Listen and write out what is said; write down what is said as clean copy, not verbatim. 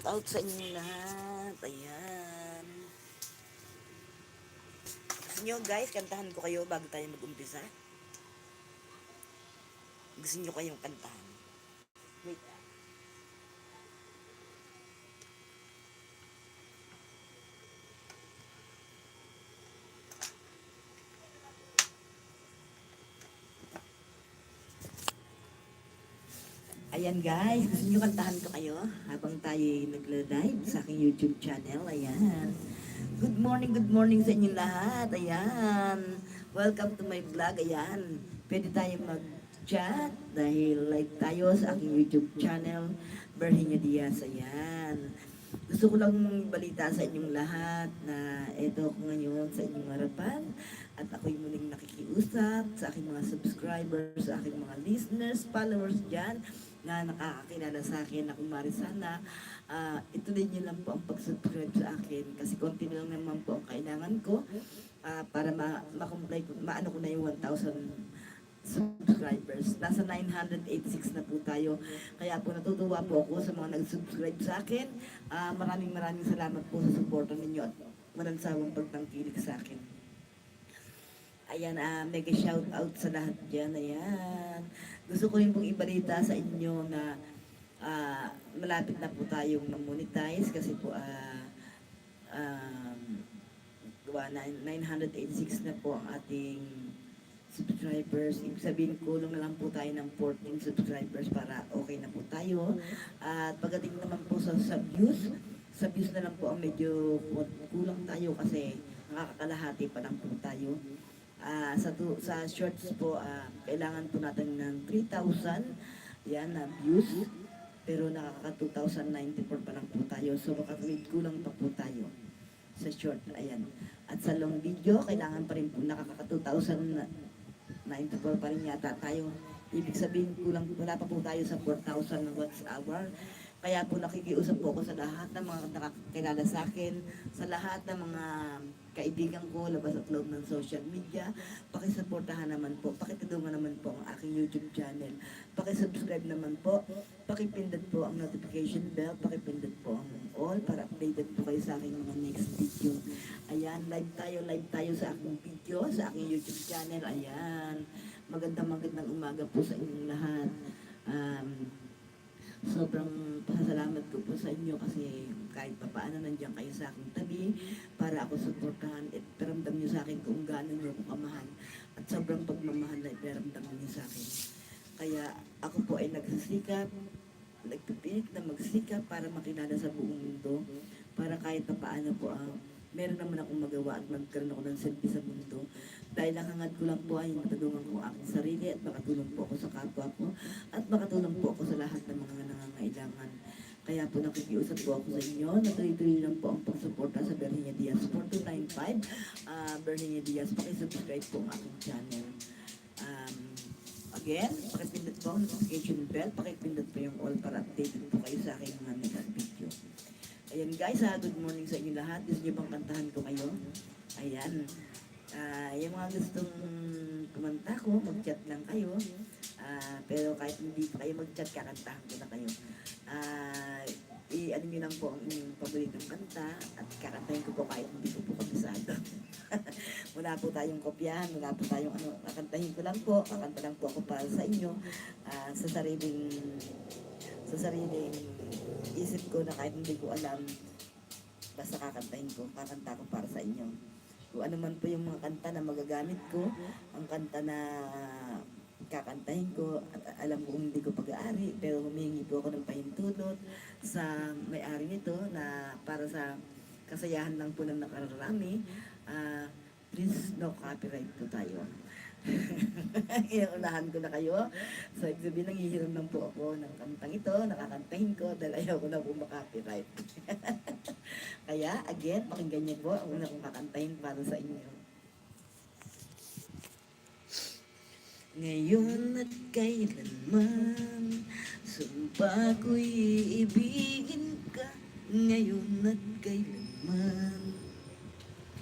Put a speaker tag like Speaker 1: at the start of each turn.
Speaker 1: out sa inyo lahat. Ayan. Gusto nyo guys, kantahan ko kayo bago tayo mag-umpisa? Gusto nyo kayong kantahan? Wait. Ayan guys, gusto nyo kantahan ko kayo habang tayo nagla-live sa aking YouTube channel. Ayan. Good morning sa inyo lahat. Ayan. Welcome to my vlog. Ayan. Pwede tayo mag-chat dahil live tayo sa aking YouTube channel, Virginia Diaz. Ayan. Gusto ko lang balita sa inyong lahat na eto ako ngayon sa inyong harapan at ako'y muling nakikiusap sa aking mga subscribers, sa aking mga listeners, followers dyan na nakakakilala sa akin na kung sana ituloy niyo lang po ang pag-subscribe sa akin kasi konti lang naman po ang kailangan ko para ma-comply ko, maano ko na yung 1,000 subscribers. Nasa 986 na po tayo. Kaya po natutuwa po ako sa mga nag-subscribe sa akin. Maraming salamat po sa suporta ninyo at walang sawang pagtangkilik sa akin. Ayan, mega shout out sa lahat dyan. Ayan. Gusto ko rin pong ibalita sa inyo na malapit na po tayong na-monetize kasi po 986 na po ang ating subscribers. Ibig sabihin, kulong na lang po tayo ng 14 subscribers para okay na po tayo. At pagdating naman po sa views na lang po ang medyo kulang tayo kasi nakakakalahati pa lang po tayo. Sa shorts po, kailangan po natin ng 3,000 yan na views, pero nakaka-2,094 pa lang po tayo. So, kulang pa po tayo sa short. Ayan. At sa long video, kailangan pa rin po nakaka-2,094 pa rin yata tayo. Ibig sabihin, wala pa po tayo sa 4,000 watts hour. Kaya po nakikiusap po ako sa lahat ng mga nakakilala sa akin, sa lahat ng mga kaibigan ko, labas at loob ng social media. Pakisuportahan naman po, pakitulungan naman po ang aking YouTube channel. Pakisubscribe naman po, pakipindot po ang notification bell, pakipindot po ang all para updated po kayo sa aking mga next video. Ayan, live tayo sa aking video, sa aking YouTube channel. Ayan, magandang umaga po sa inyong lahat. Sobrang pasasalamat ko po sa inyo kasi kahit pa paano nandiyan kayo sa aking tabi para ako suportahan at paramdam nyo sa akin kung gaano nyo ako kamahal at sobrang pagmamahal na iparamdam nyo sa akin. Kaya ako po ay nagpipilit na magsikap para makilala sa buong mundo para kahit pa paano po meron naman akong magawa at magkaroon ako ng selfie sa mundo. Dahil ang hangad ko lang po ay matulungan ko ang aking sarili at makatulong po ako sa kapwa ko at makatulong po ako sa lahat ng mga nangangailangan. Kaya po nakikiusap po ako sa inyo na tuloy-tuloy lang po ang pagsuporta sa Virginia Diaz 4295. Virginia Diaz, pakisubscribe po ang aking channel. Again, pakipindot po ang notification bell, pakipindot po yung all para updated po kayo sa aking mga next video. Ayan guys, good morning sa inyo lahat. Gusto niyo bang kantahan ko kayo? Ayan. Yung mga gustong kumanta ko, mag-chat lang kayo. Pero kahit hindi pa kayo mag-chat, kakantahan ko na kayo. I-ano nyo lang po ang inyong paboritong kanta at kakantahin ko po kahit hindi ko po kabisado. Wala po tayong kopyahan, wala po tayong kakantahin ko lang po. Kakanta lang po ako para sa inyo sa sariling isip ko na kahit hindi ko alam, basta kakantahin ko, kakanta ko para sa inyo. Kung ano man po yung mga kanta na magagamit ko, ang kanta na kakantahin ko, at alam ko hindi ko pag-aari, pero humingi po ako ng pahintulot sa may-ari nito na para sa kasayahan lang po ng nakararami. Please, no copyright po tayo. Inuunahan ko na kayo. So, ibig sabihin, nanghihiram lang po ako ng kantang ito, nakakantahin ko dahil ayaw ko na po makapiright. Kaya, again, pakinggan niyo po ang una kong kakantahin para sa inyo. Ngayon at kailanman, sumpa ko'y iibigin ka. Ngayon at kailanman,